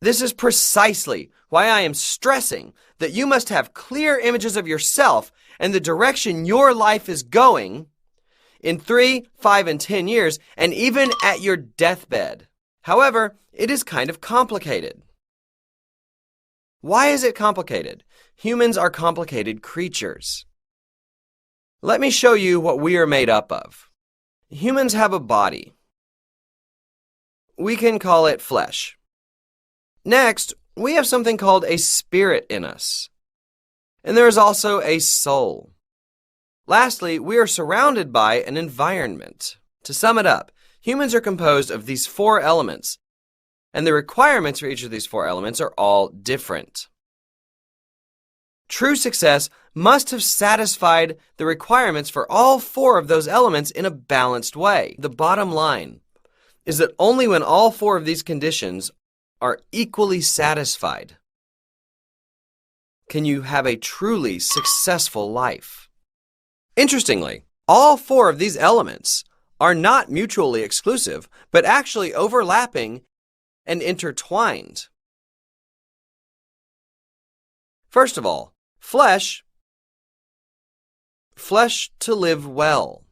This is precisely why I am stressing that you must have clear images of yourself and the direction your life is going in 3, 5, and 10 years, and even at your deathbed. However, it is kind of complicated. Why is it complicated? Humans are complicated creatures. Let me show you what we are made up of. Humans have a body. We can call it flesh. Next, we have something called a spirit in us. And there is also a soul. Lastly, we are surrounded by an environment. To sum it up, humans are composed of these 4 elements, and the requirements for each of these 4 elements are all different. True success must have satisfied the requirements for all 4 of those elements in a balanced way. The bottom line is that only when all 4 of these conditions are equally satisfied can you have a truly successful life. Interestingly, all 4 of these elements are not mutually exclusive, but actually overlapping and intertwined. First of all, flesh to live well.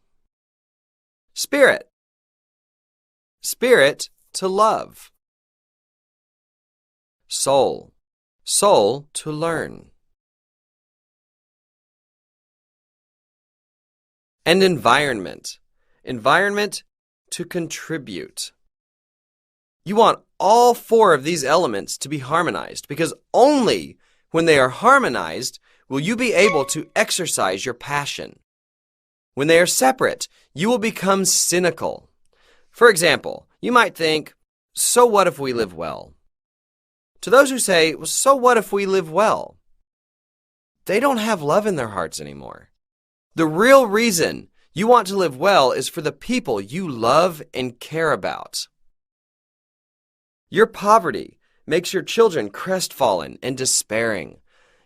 Spirit to love. Soul to learn. And environment to contribute. You want all 4 of these elements to be harmonized, because only when they are harmonized will you be able to exercise your passion. When they are separate, you will become cynical. For example, you might think, so what if we live well? To those who say, well, so what if we live well? They don't have love in their hearts anymore. The real reason you want to live well is for the people you love and care about. Your poverty makes your children crestfallen and despairing.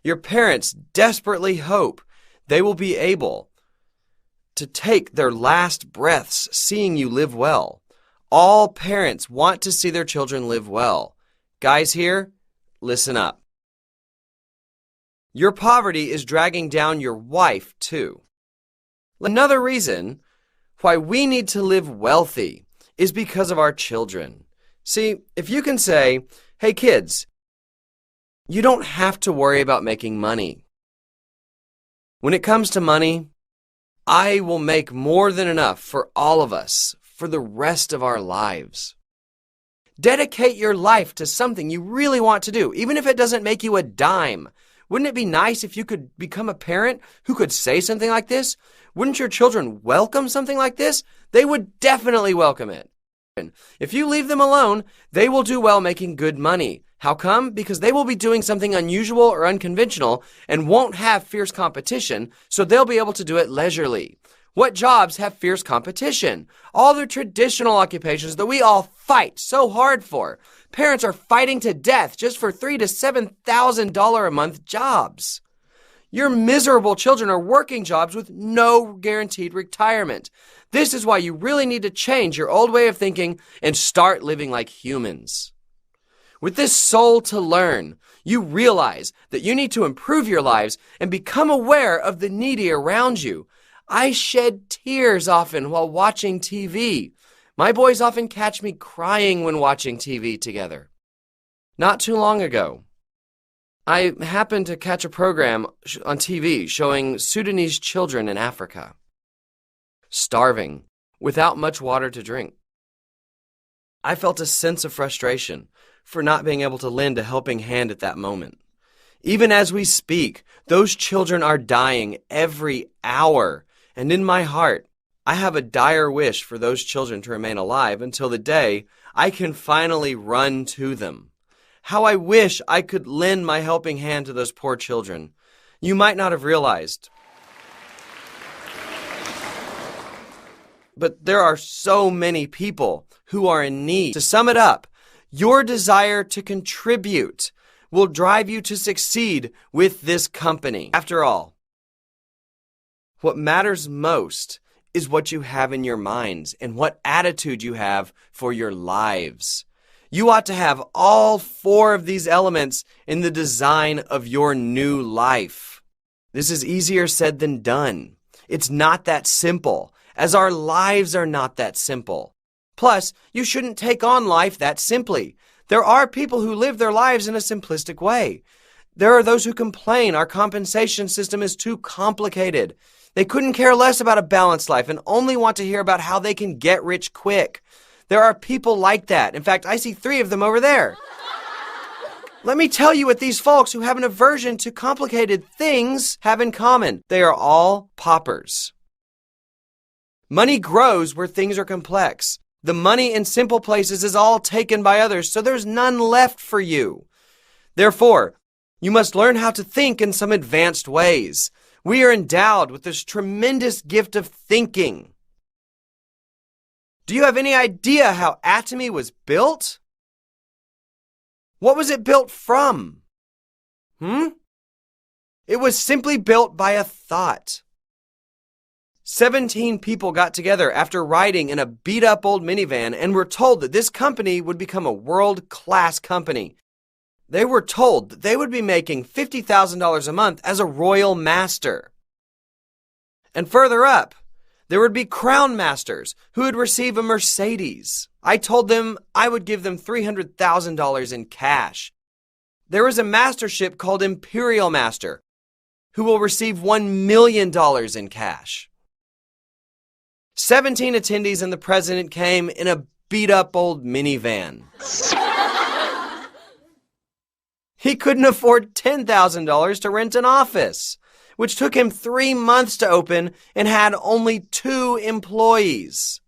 Your parents desperately hope they will be able to take their last breaths seeing you live well. All parents want to see their children live well. Guys here, listen up. Your poverty is dragging down your wife too. Another reason why we need to live wealthy is because of our children. See, if you can say, hey kids, you don't have to worry about making money. When it comes to money, I will make more than enough for all of us for the rest of our lives. Dedicate your life to something you really want to do, even if it doesn't make you a dime. Wouldn't it be nice if you could become a parent who could say something like this? Wouldn't your children welcome something like this? They would definitely welcome it. If you leave them alone, they will do well making good money. How come? Because they will be doing something unusual or unconventional and won't have fierce competition, so they'll be able to do it leisurely. What jobs have fierce competition? All the traditional occupations that we all fight so hard for. Parents are fighting to death just for $3,000 to $7,000 a month jobs. Your miserable children are working jobs with no guaranteed retirement. This is why you really need to change your old way of thinking and start living like humans. With this soul to learn, you realize that you need to improve your lives and become aware of the needy around you. I shed tears often while watching TV. My boys often catch me crying when watching TV together. Not too long ago, I happened to catch a program on TV showing Sudanese children in Africa, starving, without much water to drink. I felt a sense of frustration for not being able to lend a helping hand at that moment. Even as we speak, those children are dying every hour, and in my heart, I have a dire wish for those children to remain alive until the day I can finally run to them. How I wish I could lend my helping hand to those poor children. You might not have realized, but there are so many people who are in need. To sum it up, your desire to contribute will drive you to succeed with this company. After all, what matters most is what you have in your minds and what attitude you have for your lives. You ought to have all 4 of these elements in the design of your new life. This is easier said than done. It's not that simple, as our lives are not that simple. Plus, you shouldn't take on life that simply. There are people who live their lives in a simplistic way. There are those who complain our compensation system is too complicated. They couldn't care less about a balanced life and only want to hear about how they can get rich quick. There are people like that. In fact, I see 3 of them over there. Let me tell you what these folks who have an aversion to complicated things have in common. They are all paupers. Money grows where things are complex. The money in simple places is all taken by others, so there's none left for you. Therefore, you must learn how to think in some advanced ways. We are endowed with this tremendous gift of thinking. Do you have any idea how Atomy was built? What was it built from? It was simply built by a thought. 17 people got together after riding in a beat-up old minivan and were told that this company would become a world-class company. They were told that they would be making $50,000 a month as a royal master. And further up, there would be crown masters who would receive a Mercedes. I told them I would give them $300,000 in cash. There is a mastership called Imperial Master who will receive $1 million in cash. 17 attendees and the president came in a beat-up old minivan. He couldn't afford $10,000 to rent an office, which took him 3 months to open and had only 2 employees.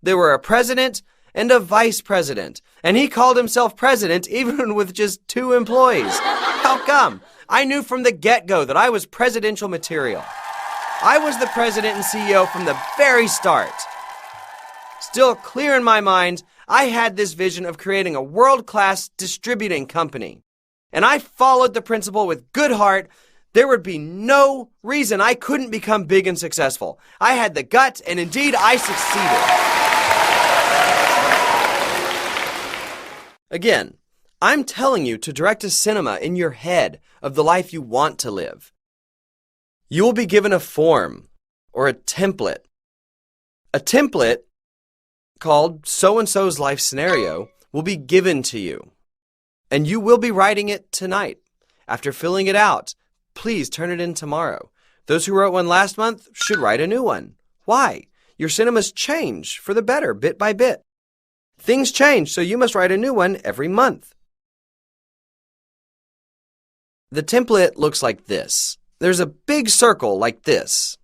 There were a president and a vice president, and he called himself president even with just 2 employees. How come? I knew from the get-go that I was presidential material. I was the president and CEO from the very start. Still clear in my mind, I had this vision of creating a world-class distributing company. And I followed the principle with good heart. There would be no reason I couldn't become big and successful. I had the gut, and indeed I succeeded. Again, I'm telling you to direct a cinema in your head of the life you want to live. You will be given a form or a template. A template called so-and-so's life scenario will be given to you. And you will be writing it tonight. After filling it out, please turn it in tomorrow. Those who wrote one last month should write a new one. Why? Your cinemas change for the better, bit by bit. Things change, so you must write a new one every month. The template looks like this. There's a big circle like this.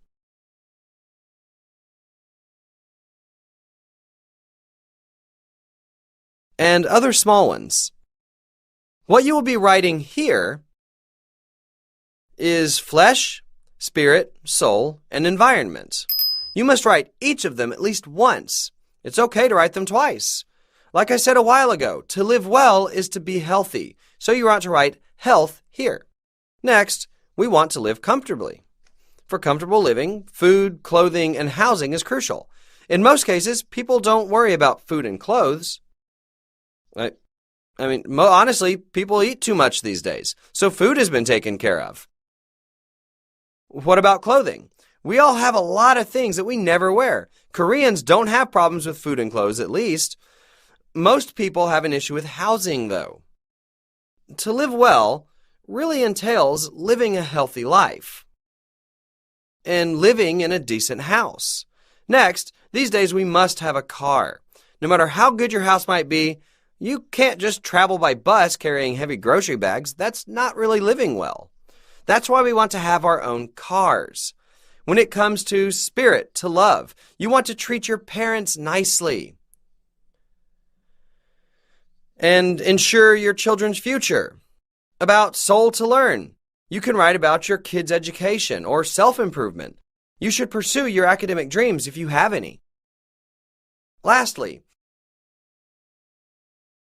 And other small ones. What you will be writing here is flesh, spirit, soul, and environment. You must write each of them at least once. It's okay to write them twice. Like I said a while ago, to live well is to be healthy. So you want to write health here. Next, we want to live comfortably. For comfortable living, food, clothing, and housing is crucial. In most cases, people don't worry about food and clothes. Honestly, people eat too much these days, so food has been taken care of. What about clothing? We all have a lot of things that we never wear. Koreans don't have problems with food and clothes, at least. Most people have an issue with housing, though. To live well really entails living a healthy life and living in a decent house. Next, these days we must have a car. No matter how good your house might be, you can't just travel by bus carrying heavy grocery bags. That's not really living well. That's why we want to have our own cars. When it comes to spirit, to love, you want to treat your parents nicely and ensure your children's future. About soul to learn, you can write about your kids' education or self-improvement. You should pursue your academic dreams if you have any. Lastly,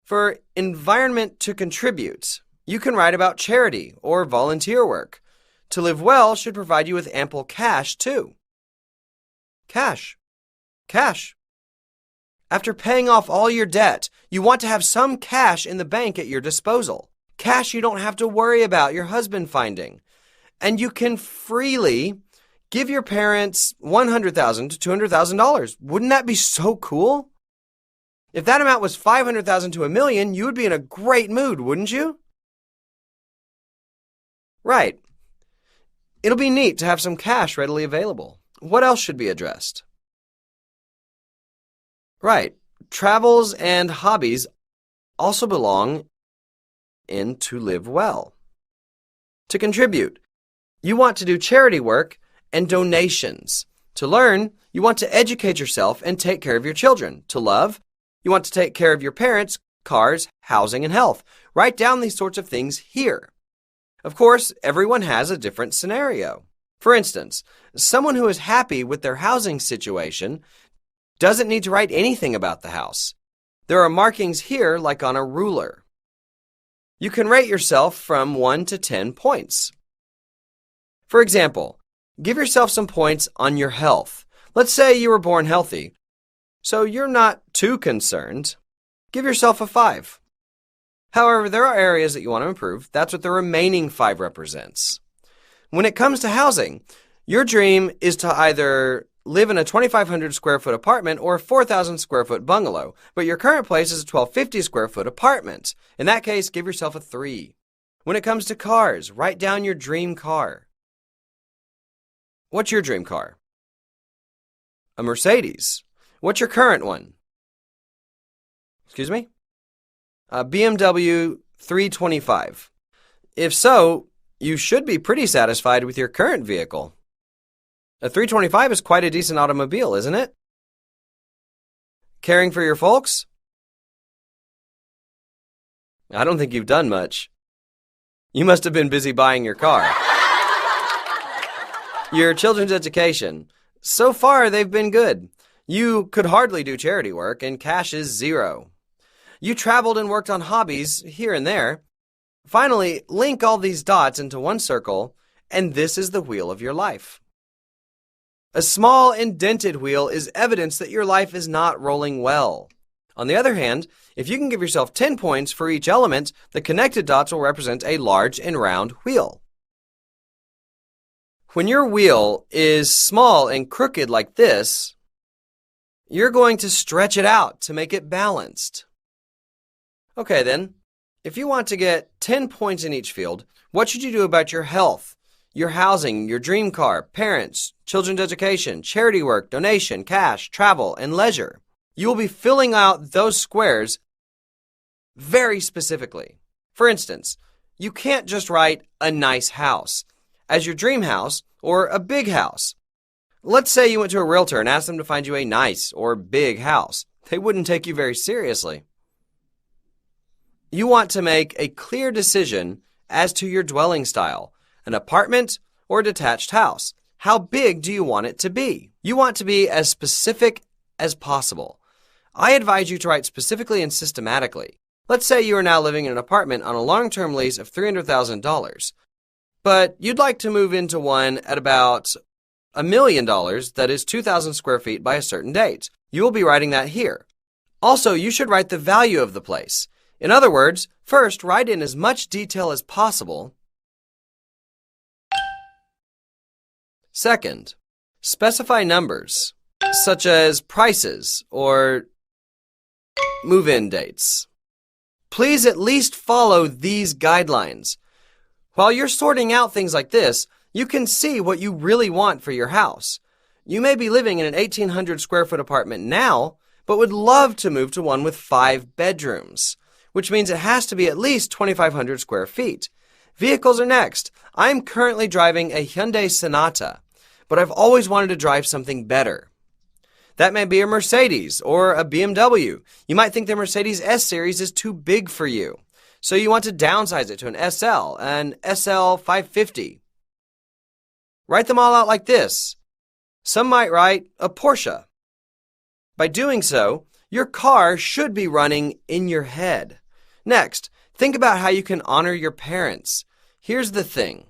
for environment to contribute, you can write about charity or volunteer work. To live well should provide you with ample cash, too. Cash. After paying off all your debt, You want to have some cash in the bank at your disposal. Cash you don't have to worry about your husband finding. And you can freely give your parents $100,000 to $200,000. Wouldn't that be so cool? If that amount was $500,000 to $1 million, you would be in a great mood, wouldn't you? Right. It'll be neat to have some cash readily available. What else should be addressed? Right. Travels and hobbies also belong in to live well. To contribute, you want to do charity work and donations. To learn, you want to educate yourself and take care of your children. To love, you want to take care of your parents, cars, housing, and health. Write down these sorts of things here. Of course, everyone has a different scenario. For instance, someone who is happy with their housing situation doesn't need to write anything about the house. There are markings here like on a ruler. You can rate yourself from 1 to 10 points. For example, give yourself some points on your health. Let's say you were born healthy, so you're not too concerned. Give yourself a 5. However, there are areas that you want to improve. That's what the remaining 5 represents. When it comes to housing, your dream is to either live in a 2,500 square foot apartment or a 4,000 square foot bungalow, but your current place is a 1,250 square foot apartment. In that case, give yourself a 3. When it comes to cars, write down your dream car. What's your dream car? A Mercedes. What's your current one? Excuse me? A BMW 325. If so, you should be pretty satisfied with your current vehicle. A 325 is quite a decent automobile, isn't it? Caring for your folks? I don't think you've done much. You must have been busy buying your car. Your children's education. So far, they've been good. You could hardly do charity work, and cash is 0. You traveled and worked on hobbies here and there. Finally, link all these dots into one circle, and this is the wheel of your life. A small indented wheel is evidence that your life is not rolling well. On the other hand, if you can give yourself 10 points for each element, the connected dots will represent a large and round wheel. When your wheel is small and crooked like this, you're going to stretch it out to make it balanced. Okay then, if you want to get 10 points in each field, what should you do about your health, your housing, your dream car, parents, children's education, charity work, donation, cash, travel, and leisure? You will be filling out those squares very specifically. For instance, you can't just write a nice house as your dream house or a big house. Let's say you went to a realtor and asked them to find you a nice or big house. They wouldn't take you very seriously. You want to make a clear decision as to your dwelling style, an apartment or a detached house. How big do you want it to be? You want to be as specific as possible. I advise you to write specifically and systematically. Let's say you are now living in an apartment on a long-term lease of $300,000, but you'd like to move into one at about $1 million that is 2,000 square feet by a certain date. You will be writing that here. Also, you should write the value of the place. In other words, first, write in as much detail as possible. Second, specify numbers, such as prices or move-in dates. Please at least follow these guidelines. While you're sorting out things like this, you can see what you really want for your house. You may be living in an 1,800 square foot apartment now, but would love to move to one with 5 bedrooms, which means it has to be at least 2,500 square feet. Vehicles are next. I'm currently driving a Hyundai Sonata, but I've always wanted to drive something better. That may be a Mercedes or a BMW. You might think the Mercedes S-Series is too big for you, so you want to downsize it to an SL, an SL 550. Write them all out like this. Some might write a Porsche. By doing so, your car should be running in your head. Next, think about how you can honor your parents. Here's the thing.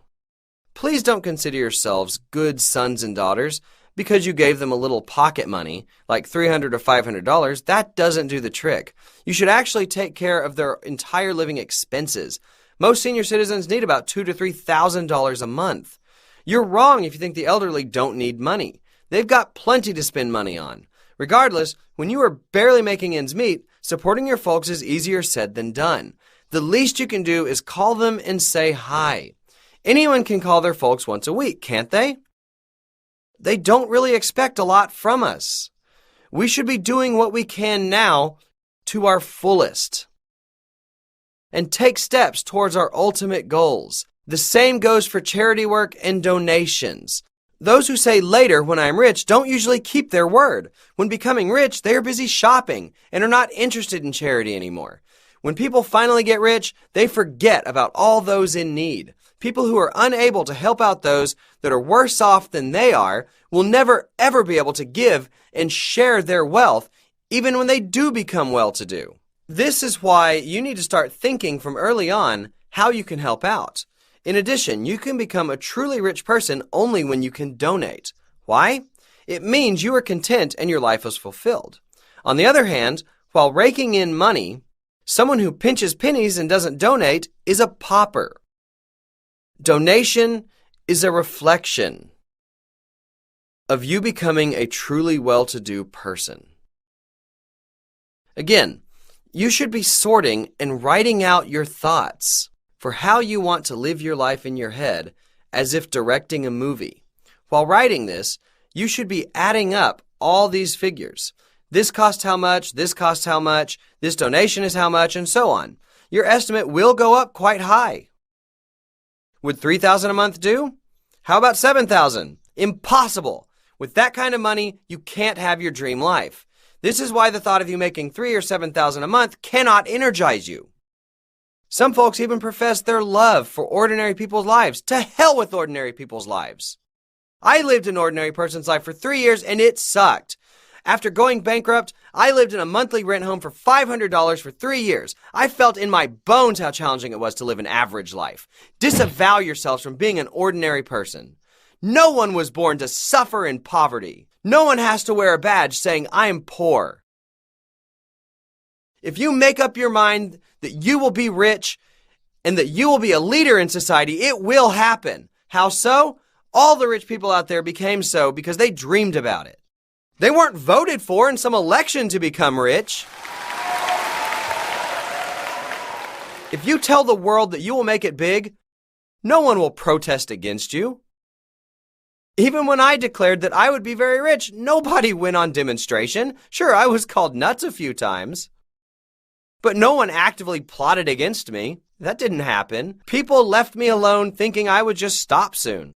Please don't consider yourselves good sons and daughters because you gave them a little pocket money, like $300 or $500, that doesn't do the trick. You should actually take care of their entire living expenses. Most senior citizens need about $2,000 to $3,000 a month. You're wrong if you think the elderly don't need money. They've got plenty to spend money on. Regardless, when you are barely making ends meet, supporting your folks is easier said than done. The least you can do is call them and say hi. Anyone can call their folks once a week, can't they? They don't really expect a lot from us. We should be doing what we can now to our fullest and take steps towards our ultimate goals. The same goes for charity work and donations. Those who say later, when I'm rich, don't usually keep their word. When becoming rich, they are busy shopping and are not interested in charity anymore. When people finally get rich, they forget about all those in need. People who are unable to help out those that are worse off than they are will never ever be able to give and share their wealth, even when they do become well-to-do. This is why you need to start thinking from early on how you can help out. In addition, you can become a truly rich person only when you can donate. Why? It means you are content and your life is fulfilled. On the other hand, while raking in money, someone who pinches pennies and doesn't donate is a pauper. Donation is a reflection of you becoming a truly well-to-do person. Again, you should be sorting and writing out your thoughts for how you want to live your life in your head as if directing a movie. While writing this, you should be adding up all these figures. This costs how much, this costs how much, this donation is how much, and so on. Your estimate will go up quite high. Would $3,000 a month do? How about $7,000? Impossible. With that kind of money, you can't have your dream life. This is why the thought of you making $3,000 or $7,000 a month cannot energize you. Some folks even profess their love for ordinary people's lives. To hell with ordinary people's lives. I lived an ordinary person's life for 3 years and it sucked. After going bankrupt, I lived in a monthly rent home for $500 for 3 years. I felt in my bones how challenging it was to live an average life. Disavow yourselves from being an ordinary person. No one was born to suffer in poverty. No one has to wear a badge saying, I'm poor. If you make up your mind that you will be rich and that you will be a leader in society, it will happen. How so? All the rich people out there became so because they dreamed about it. They weren't voted for in some election to become rich. If you tell the world that you will make it big, no one will protest against you. Even when I declared that I would be very rich, nobody went on demonstration. Sure, I was called nuts a few times. But no one actively plotted against me. That didn't happen. People left me alone thinking I would just stop soon.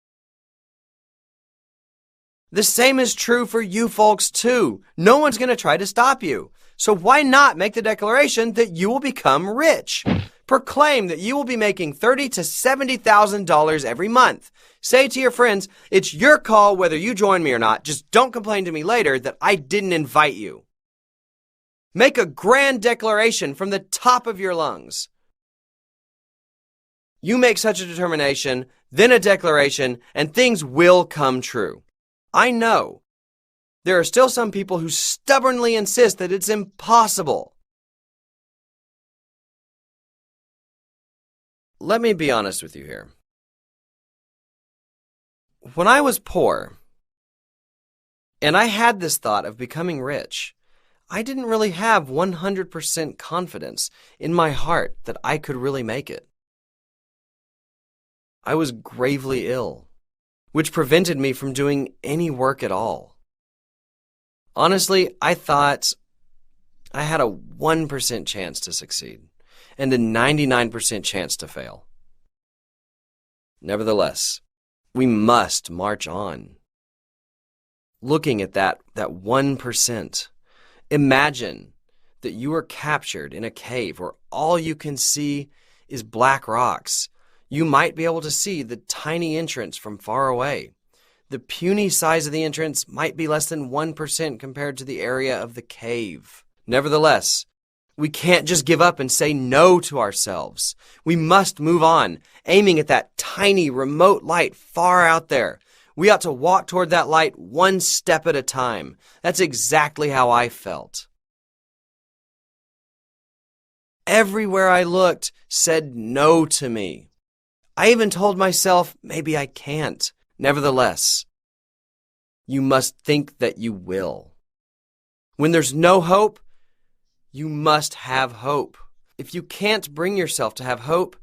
The same is true for you folks too. No one's going to try to stop you. So why not make the declaration that you will become rich? Proclaim that you will be making $30,000 to $70,000 every month. Say to your friends, it's your call whether you join me or not. Just don't complain to me later that I didn't invite you. Make a grand declaration from the top of your lungs. You make such a determination, then a declaration, and things will come true. I know there are still some people who stubbornly insist that it's impossible. Let me be honest with you here. When I was poor, and I had this thought of becoming rich, I didn't really have 100% confidence in my heart that I could really make it. I was gravely ill, which prevented me from doing any work at all. Honestly, I thought I had a 1% chance to succeed and a 99% chance to fail. Nevertheless, we must march on. Looking at that 1%, imagine that you are captured in a cave where all you can see is black rocks. You might be able to see the tiny entrance from far away. The puny size of the entrance might be less than 1% compared to the area of the cave. Nevertheless, we can't just give up and say no to ourselves. We must move on, aiming at that tiny remote light far out there. We ought to walk toward that light one step at a time. That's exactly how I felt. Everywhere I looked said no to me. I even told myself, maybe I can't. Nevertheless, you must think that you will. When there's no hope, you must have hope. If you can't bring yourself to have hope,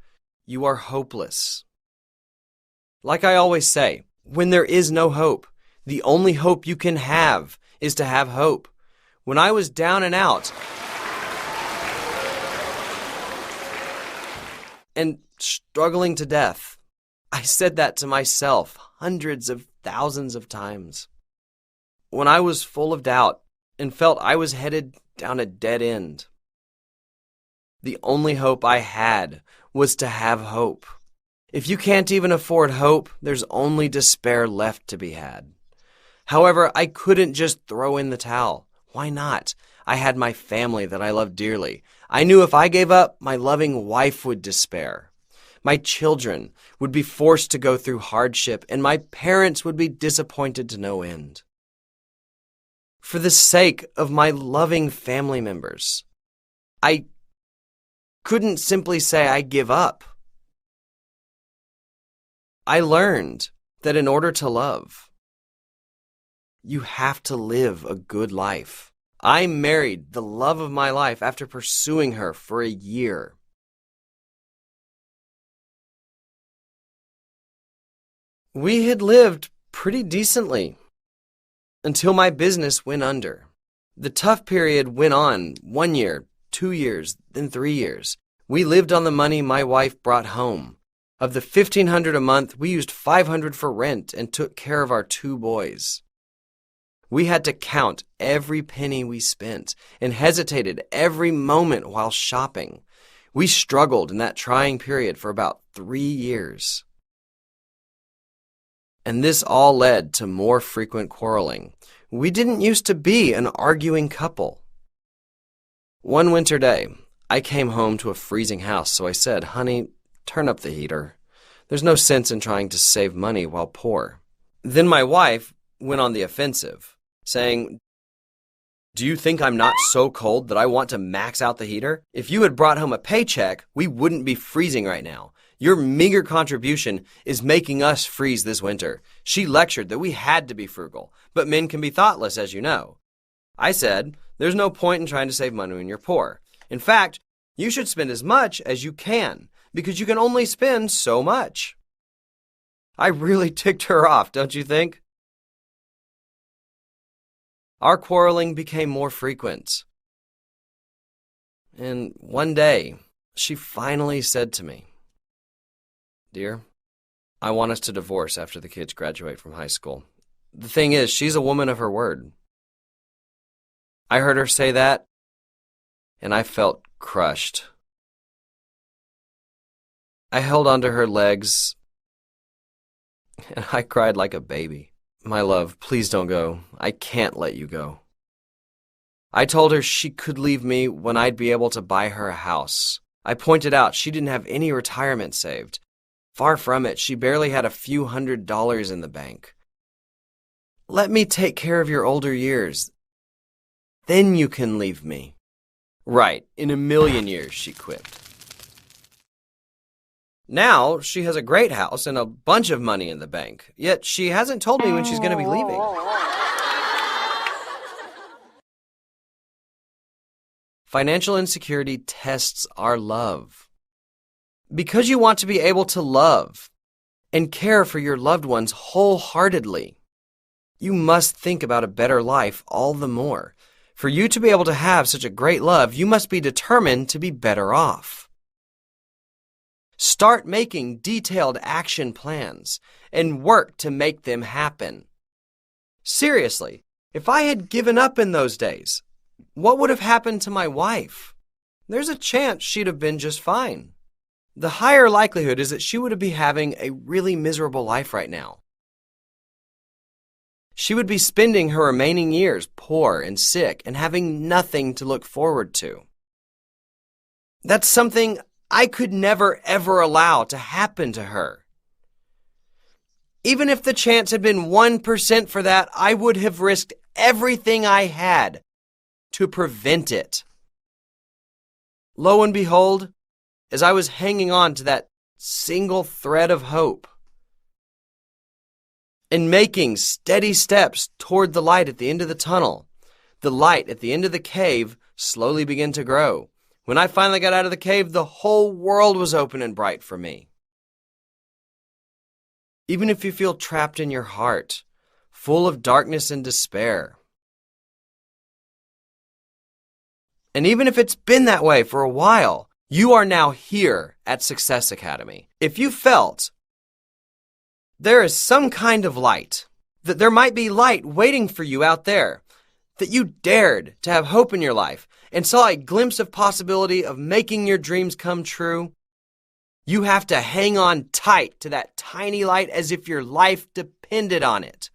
you are hopeless. Like I always say, when there is no hope, the only hope you can have is to have hope. When I was down and out and struggling to death, I said that to myself hundreds of thousands of times. When I was full of doubt and felt I was headed down a dead end, the only hope I had was to have hope. If you can't even afford hope, there's only despair left to be had. However, I couldn't just throw in the towel. Why not? I had my family that I loved dearly. I knew if I gave up, my loving wife would despair. My children would be forced to go through hardship, and my parents would be disappointed to no end. For the sake of my loving family members, I couldn't simply say I give up. I learned that in order to love, you have to live a good life. I married the love of my life after pursuing her for a year. We had lived pretty decently until my business went under. The tough period went on 1 year, 2 years, then 3 years. We lived on the money my wife brought home. Of the $1,500 a month, we used $500 for rent and took care of our 2 boys. We had to count every penny we spent and hesitated every moment while shopping. We struggled in that trying period for about 3 years. And this all led to more frequent quarreling. We didn't used to be an arguing couple. One winter day, I came home to a freezing house, so I said, "Honey, turn up the heater. There's no sense in trying to save money while poor." Then my wife went on the offensive, saying, "Do you think I'm not so cold that I want to max out the heater? If you had brought home a paycheck, we wouldn't be freezing right now. Your meager contribution is making us freeze this winter." She lectured that we had to be frugal, but men can be thoughtless, as you know. I said, "There's no point in trying to save money when you're poor. In fact, you should spend as much as you can, because you can only spend so much." I really ticked her off, don't you think? Our quarreling became more frequent. And one day, she finally said to me, "Dear, I want us to divorce after the kids graduate from high school." The thing is, she's a woman of her word. I heard her say that, and I felt crushed. I held onto her legs, and I cried like a baby. "My love, please don't go. I can't let you go." I told her she could leave me when I'd be able to buy her a house. I pointed out she didn't have any retirement saved. Far from it, she barely had a few $100s in the bank. "Let me take care of your older years. Then you can leave me." "Right, in a million years," she quipped. Now she has a great house and a bunch of money in the bank, yet she hasn't told me when she's going to be leaving. Financial insecurity tests our love. Because you want to be able to love and care for your loved ones wholeheartedly, you must think about a better life all the more. For you to be able to have such a great love, you must be determined to be better off. Start making detailed action plans and work to make them happen. Seriously, if I had given up in those days, what would have happened to my wife? There's a chance she'd have been just fine. The higher likelihood is that she would be having a really miserable life right now. She would be spending her remaining years poor and sick and having nothing to look forward to. That's something I could never, ever allow to happen to her. Even if the chance had been 1% for that, I would have risked everything I had to prevent it. Lo and behold, as I was hanging on to that single thread of hope and making steady steps toward the light at the end of the tunnel, the light at the end of the cave slowly began to grow. When I finally got out of the cave, the whole world was open and bright for me. Even if you feel trapped in your heart, full of darkness and despair, and even if it's been that way for a while, you are now here at Success Academy. If you felt there is some kind of light, that there might be light waiting for you out there, that you dared to have hope in your life and saw a glimpse of possibility of making your dreams come true, you have to hang on tight to that tiny light as if your life depended on it.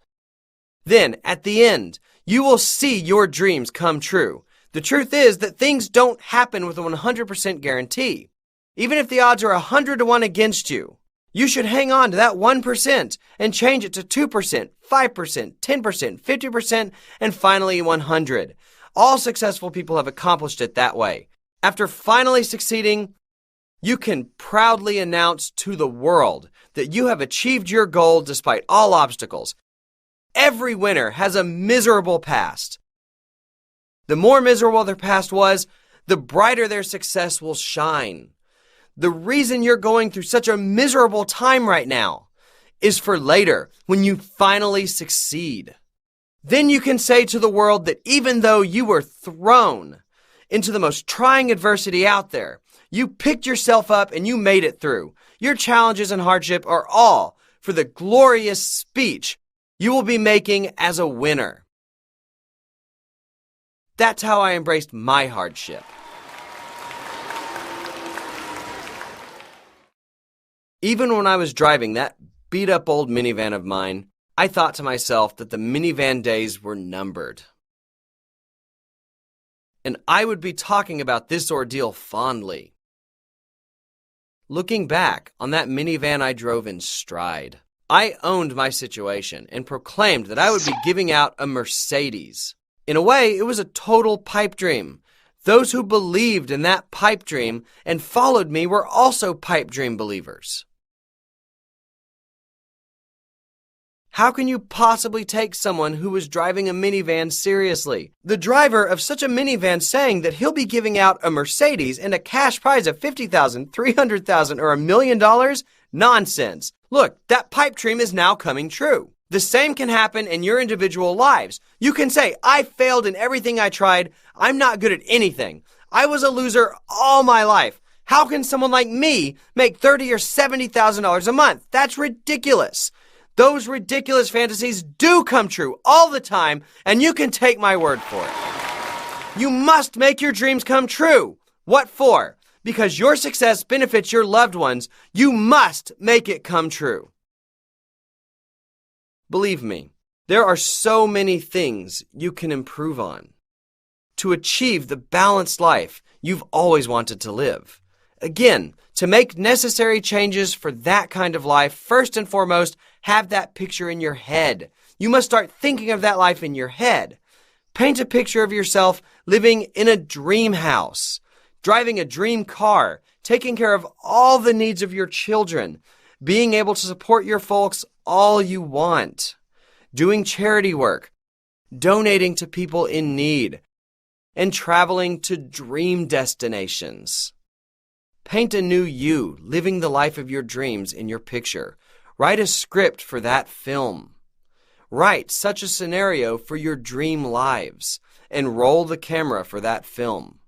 Then, at the end, you will see your dreams come true. The truth is that things don't happen with a 100% guarantee. Even if the odds are 100 to 1 against you, you should hang on to that 1% and change it to 2%, 5%, 10%, 50%, and finally 100. All successful people have accomplished it that way. After finally succeeding, you can proudly announce to the world that you have achieved your goal despite all obstacles. Every winner has a miserable past. The more miserable their past was, the brighter their success will shine. The reason you're going through such a miserable time right now is for later, when you finally succeed. Then you can say to the world that even though you were thrown into the most trying adversity out there, you picked yourself up and you made it through. Your challenges and hardship are all for the glorious speech you will be making as a winner. That's how I embraced my hardship. Even when I was driving that beat-up old minivan of mine, I thought to myself that the minivan days were numbered. And I would be talking about this ordeal fondly. Looking back on that minivan I drove in stride, I owned my situation and proclaimed that I would be giving out a Mercedes. In a way, it was a total pipe dream. Those who believed in that pipe dream and followed me were also pipe dream believers. How can you possibly take someone who was driving a minivan seriously? The driver of such a minivan saying that he'll be giving out a Mercedes and a cash prize of $50,000, $300,000, or $1 million? Nonsense. Look, that pipe dream is now coming true. The same can happen in your individual lives. You can say, I failed in everything I tried. I'm not good at anything. I was a loser all my life. How can someone like me make $30,000 or $70,000 a month? That's ridiculous. Those ridiculous fantasies do come true all the time, and you can take my word for it. You must make your dreams come true. What for? Because your success benefits your loved ones. You must make it come true. Believe me, there are so many things you can improve on to achieve the balanced life you've always wanted to live. Again, to make necessary changes for that kind of life, first and foremost, have that picture in your head. You must start thinking of that life in your head. Paint a picture of yourself living in a dream house, driving a dream car, taking care of all the needs of your children, being able to support your folks all you want, doing charity work, donating to people in need, and traveling to dream destinations. Paint a new you, living the life of your dreams in your picture. Write a script for that film. Write such a scenario for your dream lives, and roll the camera for that film.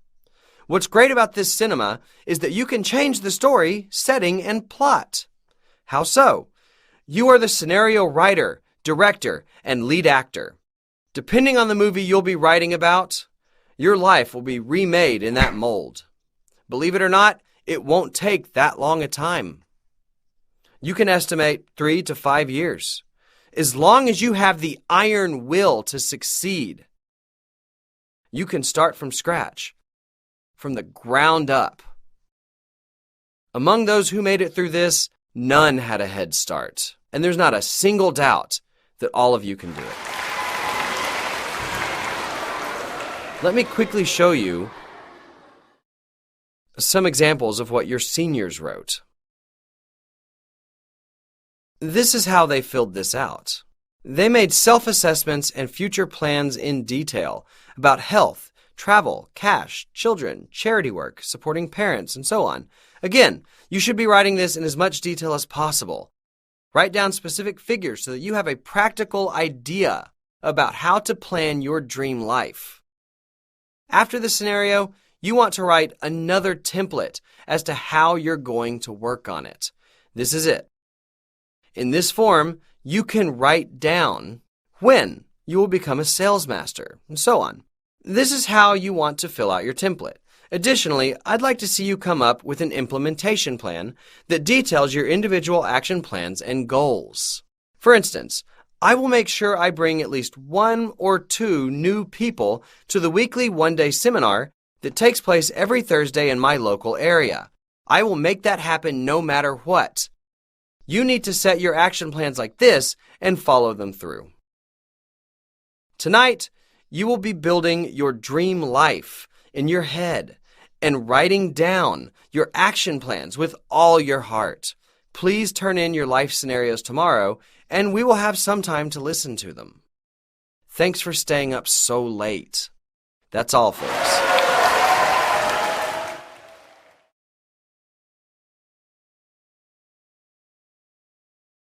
What's great about this cinema is that you can change the story, setting, and plot. How so? You are the scenario writer, director, and lead actor. Depending on the movie you'll be writing about, your life will be remade in that mold. Believe it or not, it won't take that long a time. You can estimate 3 to 5 years. As long as you have the iron will to succeed, you can start from scratch, from the ground up. Among those who made it through this, none had a head start. and there's not a single doubt that all of you can do it. Let me quickly show you some examples of what your seniors wrote. This is how they filled this out. They made self-assessments and future plans in detail about health, travel, cash, children, charity work, supporting parents, and so on. Again, you should be writing this in as much detail as possible. Write down specific figures so that you have a practical idea about how to plan your dream life. After the scenario, you want to write another template as to how you're going to work on it. This is it. In this form, you can write down when you will become a sales master, and so on. This is how you want to fill out your template. Additionally, I'd like to see you come up with an implementation plan that details your individual action plans and goals. For instance, I will make sure I bring at least 1 or 2 new people to the weekly one-day seminar that takes place every Thursday in my local area. I will make that happen no matter what. You need to set your action plans like this and follow them through. Tonight, you will be building your dream life in your head and writing down your action plans with all your heart. Please turn in your life scenarios tomorrow, and we will have some time to listen to them. Thanks for staying up so late. That's all, folks.